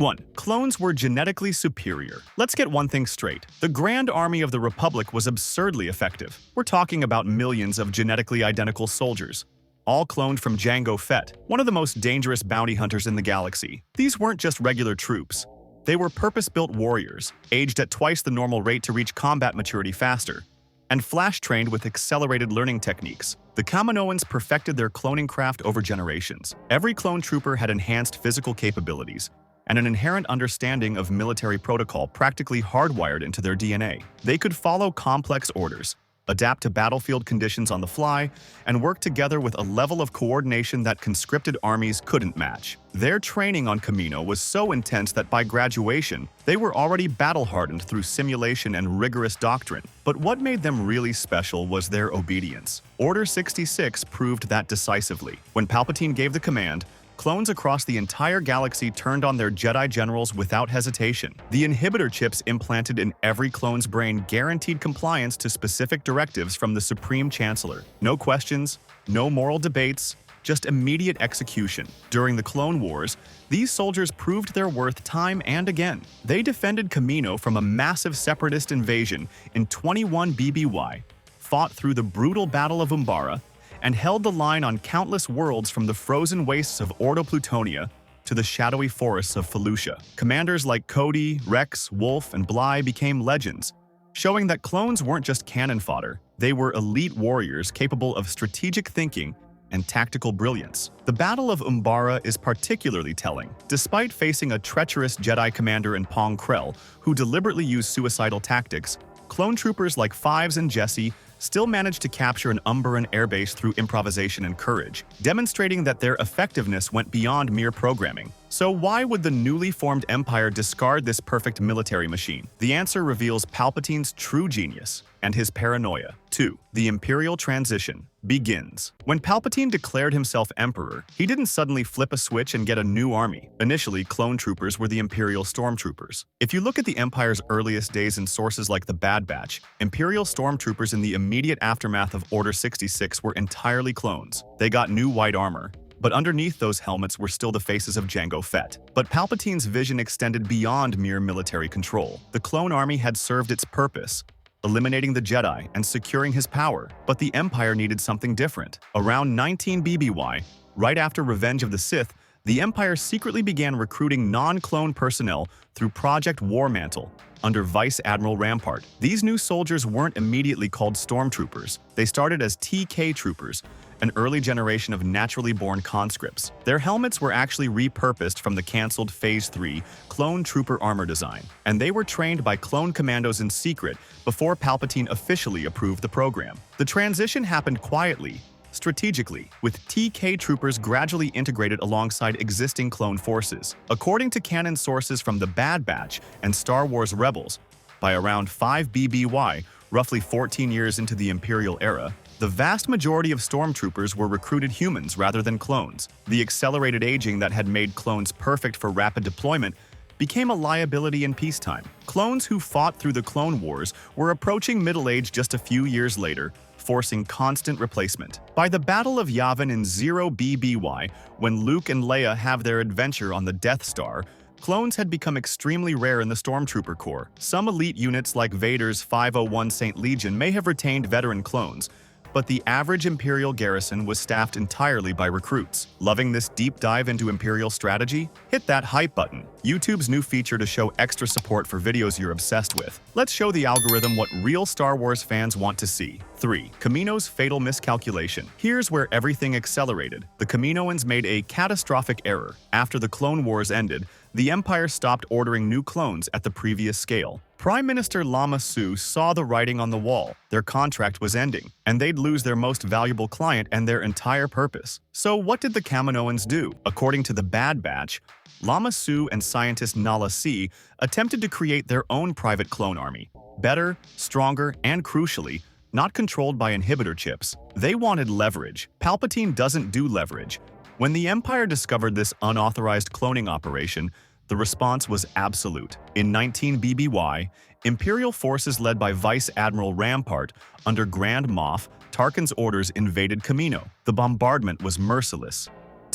1. Clones were genetically superior. Let's get one thing straight. The Grand Army of the Republic was absurdly effective. We're talking about millions of genetically identical soldiers, all cloned from Jango Fett, one of the most dangerous bounty hunters in the galaxy. These weren't just regular troops. They were purpose-built warriors, aged at twice the normal rate to reach combat maturity faster, and flash-trained with accelerated learning techniques. The Kaminoans perfected their cloning craft over generations. Every clone trooper had enhanced physical capabilities and an inherent understanding of military protocol practically hardwired into their DNA. They could follow complex orders, adapt to battlefield conditions on the fly, and work together with a level of coordination that conscripted armies couldn't match. Their training on Kamino was so intense that by graduation, they were already battle-hardened through simulation and rigorous doctrine. But what made them really special was their obedience. Order 66 proved that decisively. When Palpatine gave the command, clones across the entire galaxy turned on their Jedi generals without hesitation. The inhibitor chips implanted in every clone's brain guaranteed compliance to specific directives from the Supreme Chancellor. No questions, no moral debates, just immediate execution. During the Clone Wars, these soldiers proved their worth time and again. They defended Kamino from a massive separatist invasion in 21 BBY, fought through the brutal Battle of Umbara, and held the line on countless worlds from the frozen wastes of Ordo Plutonia to the shadowy forests of Felucia. Commanders like Cody, Rex, Wolf, and Bly became legends, showing that clones weren't just cannon fodder. They were elite warriors capable of strategic thinking and tactical brilliance. The Battle of Umbara is particularly telling. Despite facing a treacherous Jedi commander in Pong Krell who deliberately used suicidal tactics, clone troopers like Fives and Jesse still managed to capture an Umbaran airbase through improvisation and courage, demonstrating that their effectiveness went beyond mere programming. So why would the newly formed Empire discard this perfect military machine? The answer reveals Palpatine's true genius and his paranoia. 2. The Imperial transition begins. When Palpatine declared himself Emperor, he didn't suddenly flip a switch and get a new army. Initially, clone troopers were the Imperial Stormtroopers. If you look at the Empire's earliest days in sources like the Bad Batch, Imperial Stormtroopers in the immediate aftermath of Order 66 were entirely clones. They got new white armor, but underneath those helmets were still the faces of Jango Fett. But Palpatine's vision extended beyond mere military control. The clone army had served its purpose, eliminating the Jedi and securing his power. But the Empire needed something different. Around 19 BBY, right after Revenge of the Sith, the Empire secretly began recruiting non-clone personnel through Project War-Mantle under Vice Admiral Rampart. These new soldiers weren't immediately called Stormtroopers. They started as TK Troopers, an early generation of naturally born conscripts. Their helmets were actually repurposed from the cancelled Phase 3 Clone Trooper armor design, and they were trained by clone commandos in secret before Palpatine officially approved the program. The transition happened quietly, strategically, with TK troopers gradually integrated alongside existing clone forces. According to canon sources from the Bad Batch and Star Wars Rebels, by around 5 BBY, roughly 14 years into the Imperial era, the vast majority of stormtroopers were recruited humans rather than clones. The accelerated aging that had made clones perfect for rapid deployment became a liability in peacetime. Clones who fought through the Clone Wars were approaching middle age just a few years later, forcing constant replacement. By the Battle of Yavin in 0 BBY, when Luke and Leia have their adventure on the Death Star, clones had become extremely rare in the Stormtrooper Corps. Some elite units like Vader's 501 St. Legion may have retained veteran clones, but the average Imperial garrison was staffed entirely by recruits. Loving this deep dive into Imperial strategy? Hit that hype button, YouTube's new feature to show extra support for videos you're obsessed with. Let's show the algorithm what real Star Wars fans want to see. 3. Kamino's fatal miscalculation. Here's where everything accelerated. The Kaminoans made a catastrophic error. After the Clone Wars ended, the Empire stopped ordering new clones at the previous scale. Prime Minister Lama Su saw the writing on the wall. Their contract was ending, and they'd lose their most valuable client and their entire purpose. So what did the Kaminoans do? According to the Bad Batch, Lama Su and scientist Nala Se attempted to create their own private clone army. Better, stronger, and crucially, not controlled by inhibitor chips. They wanted leverage. Palpatine doesn't do leverage. When the Empire discovered this unauthorized cloning operation, the response was absolute. In 19 BBY, Imperial forces led by Vice Admiral Rampart under Grand Moff Tarkin's orders invaded Kamino. The bombardment was merciless.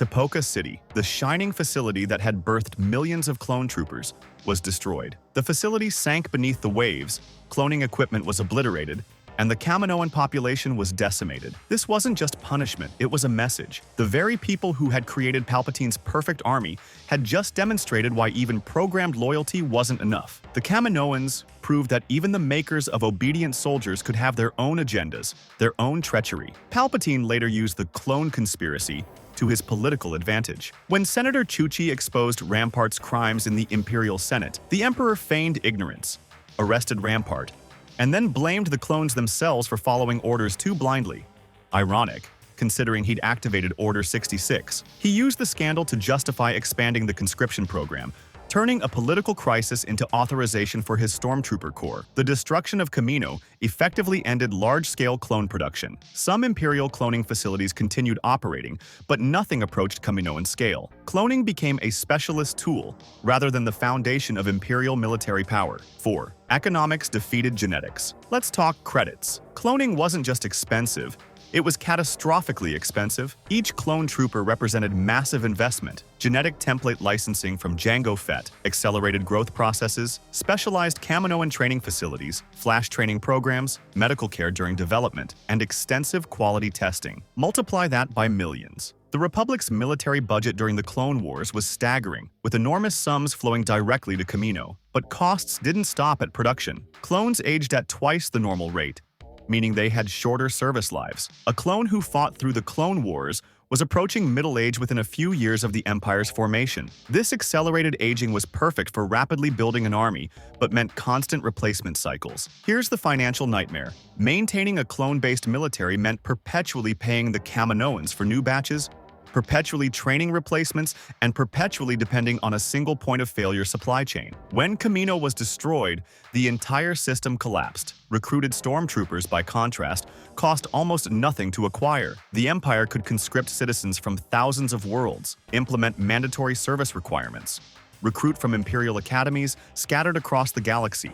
Tipoca City, the shining facility that had birthed millions of clone troopers, was destroyed. The facility sank beneath the waves, cloning equipment was obliterated, and the Kaminoan population was decimated. This wasn't just punishment, it was a message. The very people who had created Palpatine's perfect army had just demonstrated why even programmed loyalty wasn't enough. The Kaminoans proved that even the makers of obedient soldiers could have their own agendas, their own treachery. Palpatine later used the clone conspiracy to his political advantage. When Senator Chuchi exposed Rampart's crimes in the Imperial Senate, the Emperor feigned ignorance, arrested Rampart, and then blamed the clones themselves for following orders too blindly. Ironic, considering he'd activated Order 66. He used the scandal to justify expanding the conscription program, turning a political crisis into authorization for his Stormtrooper Corps. The destruction of Kamino effectively ended large-scale clone production. Some Imperial cloning facilities continued operating, but nothing approached Kaminoan scale. Cloning became a specialist tool, rather than the foundation of Imperial military power. 4. Economics defeated genetics. Let's talk credits. Cloning wasn't just expensive, it was catastrophically expensive. Each clone trooper represented massive investment, genetic template licensing from Jango Fett, accelerated growth processes, specialized Kaminoan training facilities, flash training programs, medical care during development, and extensive quality testing. Multiply that by millions. The Republic's military budget during the Clone Wars was staggering, with enormous sums flowing directly to Kamino. But costs didn't stop at production. Clones aged at twice the normal rate, meaning they had shorter service lives. A clone who fought through the Clone Wars was approaching middle age within a few years of the Empire's formation. This accelerated aging was perfect for rapidly building an army, but meant constant replacement cycles. Here's the financial nightmare. Maintaining a clone-based military meant perpetually paying the Kaminoans for new batches, perpetually training replacements, and perpetually depending on a single point of failure supply chain. When Kamino was destroyed, the entire system collapsed. Recruited stormtroopers, by contrast, cost almost nothing to acquire. The Empire could conscript citizens from thousands of worlds, implement mandatory service requirements, recruit from Imperial academies scattered across the galaxy,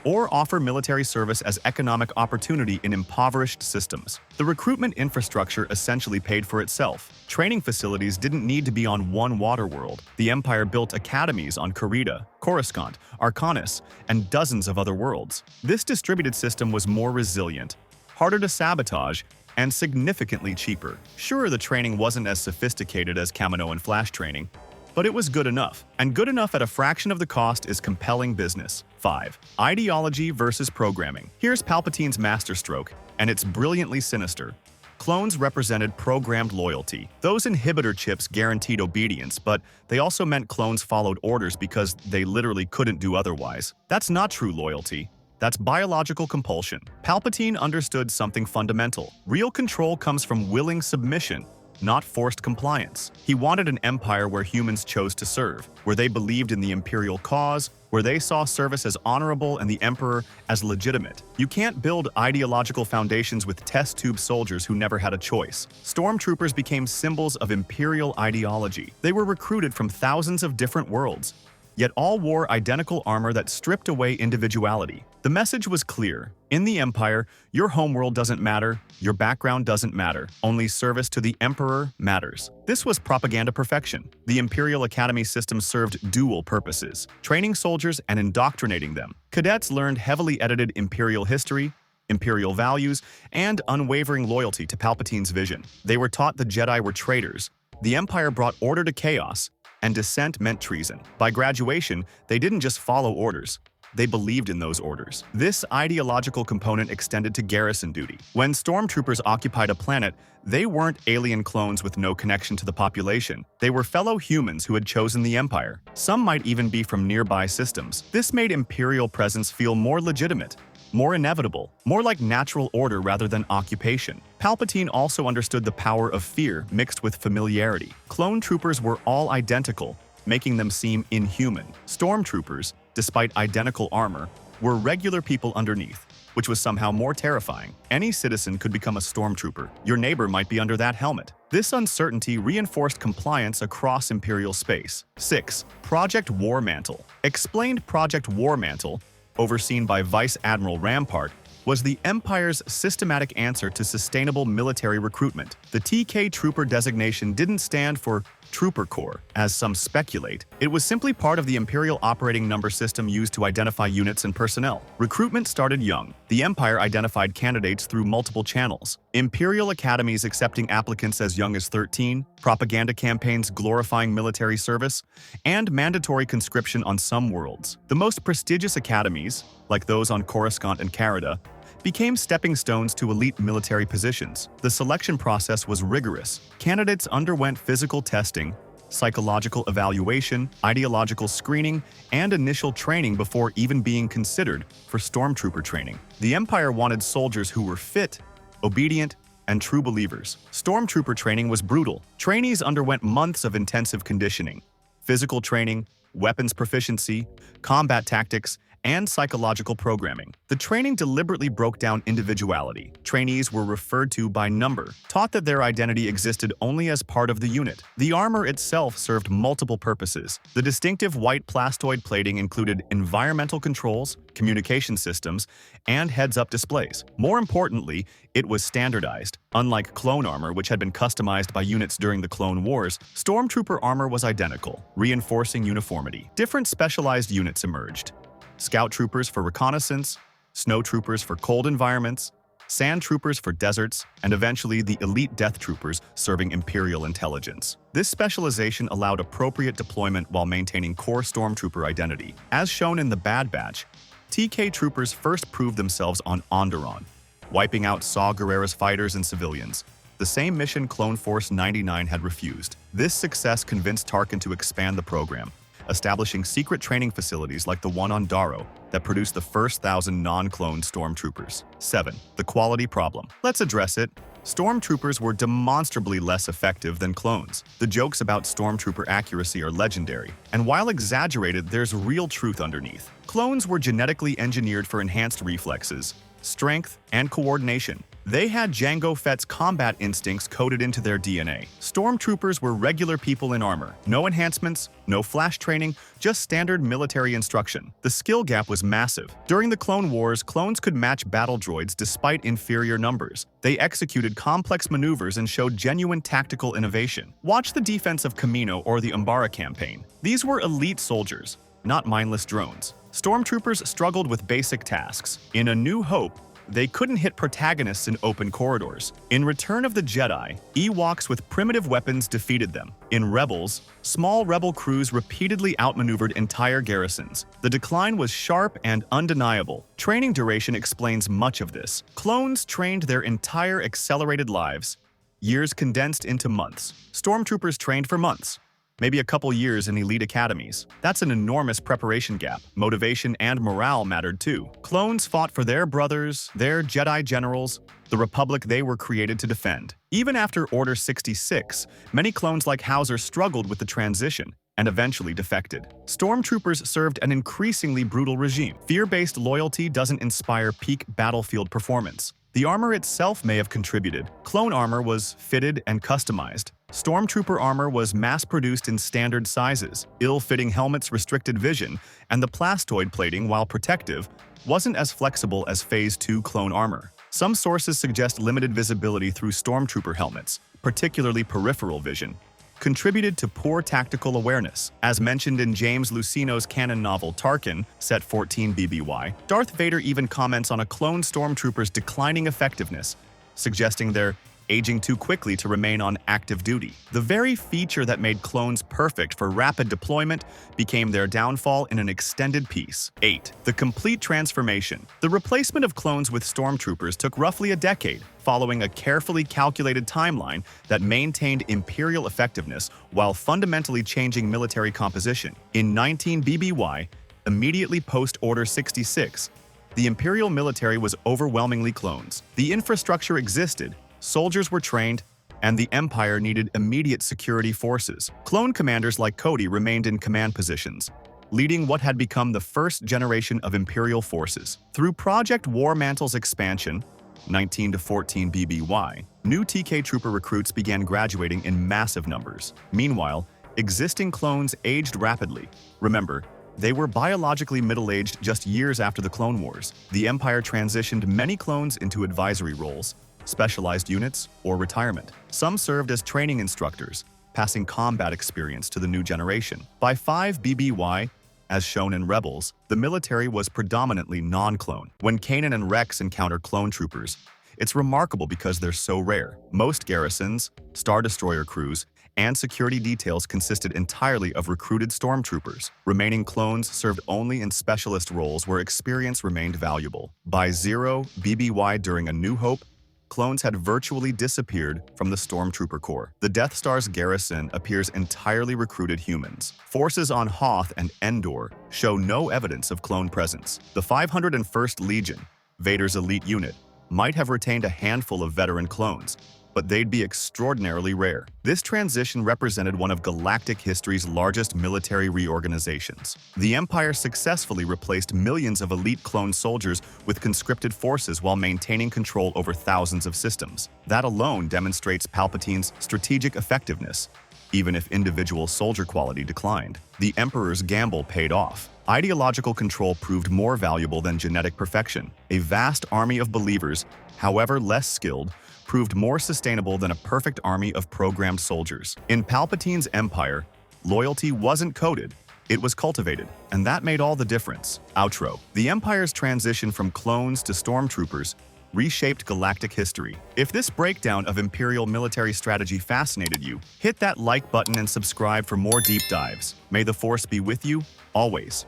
or offer military service as economic opportunity in impoverished systems. The recruitment infrastructure essentially paid for itself. Training facilities didn't need to be on one water world. The Empire built academies on Karita, Coruscant, Arcanis, and dozens of other worlds. This distributed system was more resilient, harder to sabotage, and significantly cheaper. Sure, the training wasn't as sophisticated as Kaminoan flash training, but it was good enough, and good enough at a fraction of the cost is compelling business. 5. Ideology versus programming. Here's Palpatine's masterstroke, and it's brilliantly sinister. Clones represented programmed loyalty. Those inhibitor chips guaranteed obedience, but they also meant clones followed orders because they literally couldn't do otherwise. That's not true loyalty. That's biological compulsion. Palpatine understood something fundamental. Real control comes from willing submission, not forced compliance. He wanted an empire where humans chose to serve, where they believed in the Imperial cause, where they saw service as honorable and the Emperor as legitimate. You can't build ideological foundations with test tube soldiers who never had a choice. Stormtroopers became symbols of Imperial ideology. They were recruited from thousands of different worlds, yet all wore identical armor that stripped away individuality. The message was clear. In the Empire, your homeworld doesn't matter, your background doesn't matter. Only service to the Emperor matters. This was propaganda perfection. The Imperial Academy system served dual purposes: training soldiers and indoctrinating them. Cadets learned heavily edited Imperial history, Imperial values, and unwavering loyalty to Palpatine's vision. They were taught the Jedi were traitors. The Empire brought order to chaos, and dissent meant treason. By graduation, they didn't just follow orders. They believed in those orders. This ideological component extended to garrison duty. When stormtroopers occupied a planet, they weren't alien clones with no connection to the population. They were fellow humans who had chosen the Empire. Some might even be from nearby systems. This made Imperial presence feel more legitimate, more inevitable, more like natural order rather than occupation. Palpatine also understood the power of fear mixed with familiarity. Clone troopers were all identical, making them seem inhuman. Stormtroopers, despite identical armor, were regular people underneath, which was somehow more terrifying. Any citizen could become a stormtrooper. Your neighbor might be under that helmet. This uncertainty reinforced compliance across Imperial space. 6. Project War-Mantle. Explained Project War-Mantle, overseen by Vice Admiral Rampart, was the Empire's systematic answer to sustainable military recruitment. The TK Trooper designation didn't stand for Trooper Corps, as some speculate. It was simply part of the Imperial operating number system used to identify units and personnel. Recruitment started young. The Empire identified candidates through multiple channels. Imperial academies accepting applicants as young as 13, propaganda campaigns glorifying military service, and mandatory conscription on some worlds. The most prestigious academies, like those on Coruscant and Carida, became stepping stones to elite military positions. The selection process was rigorous. Candidates underwent physical testing, psychological evaluation, ideological screening, and initial training before even being considered for Stormtrooper training. The Empire wanted soldiers who were fit, obedient, and true believers. Stormtrooper training was brutal. Trainees underwent months of intensive conditioning, physical training, weapons proficiency, combat tactics, and psychological programming. The training deliberately broke down individuality. Trainees were referred to by number, taught that their identity existed only as part of the unit. The armor itself served multiple purposes. The distinctive white plastoid plating included environmental controls, communication systems, and heads-up displays. More importantly, it was standardized. Unlike clone armor, which had been customized by units during the Clone Wars, Stormtrooper armor was identical, reinforcing uniformity. Different specialized units emerged: Scout Troopers for reconnaissance, Snow Troopers for cold environments, Sand Troopers for deserts, and eventually the elite Death Troopers serving Imperial intelligence. This specialization allowed appropriate deployment while maintaining core Stormtrooper identity. As shown in the Bad Batch, TK Troopers first proved themselves on Onderon, wiping out Saw Gerrera's fighters and civilians, the same mission Clone Force 99 had refused. This success convinced Tarkin to expand the program, establishing secret training facilities like the one on Daro that produced the first 1,000 non-clone Stormtroopers. 7. The quality problem. Let's address it. Stormtroopers were demonstrably less effective than clones. The jokes about Stormtrooper accuracy are legendary, and while exaggerated, there's real truth underneath. Clones were genetically engineered for enhanced reflexes, strength, and coordination. They had Jango Fett's combat instincts coded into their DNA. Stormtroopers were regular people in armor. No enhancements, no flash training, just standard military instruction. The skill gap was massive. During the Clone Wars, clones could match battle droids despite inferior numbers. They executed complex maneuvers and showed genuine tactical innovation. Watch the defense of Kamino or the Umbara campaign. These were elite soldiers, not mindless drones. Stormtroopers struggled with basic tasks. In A New Hope, they couldn't hit protagonists in open corridors. In Return of the Jedi, Ewoks with primitive weapons defeated them. In Rebels, small rebel crews repeatedly outmaneuvered entire garrisons. The decline was sharp and undeniable. Training duration explains much of this. Clones trained their entire accelerated lives, years condensed into months. Stormtroopers trained for months, maybe a couple years in elite academies. That's an enormous preparation gap. Motivation and morale mattered too. Clones fought for their brothers, their Jedi generals, the Republic they were created to defend. Even after Order 66, many clones like Hauser struggled with the transition and eventually defected. Stormtroopers served an increasingly brutal regime. Fear-based loyalty doesn't inspire peak battlefield performance. The armor itself may have contributed. Clone armor was fitted and customized. Stormtrooper armor was mass-produced in standard sizes. Ill-fitting helmets restricted vision, and the plastoid plating, while protective, wasn't as flexible as Phase 2 clone armor. Some sources suggest limited visibility through Stormtrooper helmets, particularly peripheral vision, contributed to poor tactical awareness. As mentioned in James Luceno's canon novel Tarkin, set 14 BBY, Darth Vader even comments on a clone Stormtrooper's declining effectiveness, suggesting they're aging too quickly to remain on active duty. The very feature that made clones perfect for rapid deployment became their downfall in an extended piece. 8. The complete transformation. The replacement of clones with Stormtroopers took roughly a decade, following a carefully calculated timeline that maintained Imperial effectiveness while fundamentally changing military composition. In 19 BBY, immediately post-Order 66, the Imperial military was overwhelmingly clones. The infrastructure existed, soldiers were trained, and the Empire needed immediate security forces. Clone commanders like Cody remained in command positions, leading what had become the first generation of Imperial forces. Through Project War-Mantle's expansion, 19 to 14 BBY, new TK Trooper recruits began graduating in massive numbers. Meanwhile, existing clones aged rapidly. Remember, They were biologically middle-aged just years after the Clone Wars. The Empire transitioned many clones into advisory roles, specialized units, or retirement. Some served as training instructors, passing combat experience to the new generation. By 5 BBY, as shown in Rebels, the military was predominantly non-clone. When Kanan and Rex encounter clone troopers, it's remarkable because they're so rare. Most garrisons, Star Destroyer crews, and security details consisted entirely of recruited Stormtroopers. Remaining clones served only in specialist roles where experience remained valuable. By 0 BBY during A New Hope, clones had virtually disappeared from the Stormtrooper Corps. The Death Star's garrison appears entirely recruited humans. Forces on Hoth and Endor show no evidence of clone presence. The 501st Legion, Vader's elite unit, might have retained a handful of veteran clones, but they'd be extraordinarily rare. This transition represented one of galactic history's largest military reorganizations. The Empire successfully replaced millions of elite clone soldiers with conscripted forces while maintaining control over thousands of systems. That alone demonstrates Palpatine's strategic effectiveness, even if individual soldier quality declined. The Emperor's gamble paid off. Ideological control proved more valuable than genetic perfection. A vast army of believers, however less skilled, proved more sustainable than a perfect army of programmed soldiers. In Palpatine's empire, loyalty wasn't coded, it was cultivated, and that made all the difference. Outro. The Empire's transition from clones to stormtroopers reshaped galactic history. If this breakdown of Imperial military strategy fascinated you, hit that like button and subscribe for more deep dives. May the Force be with you, always.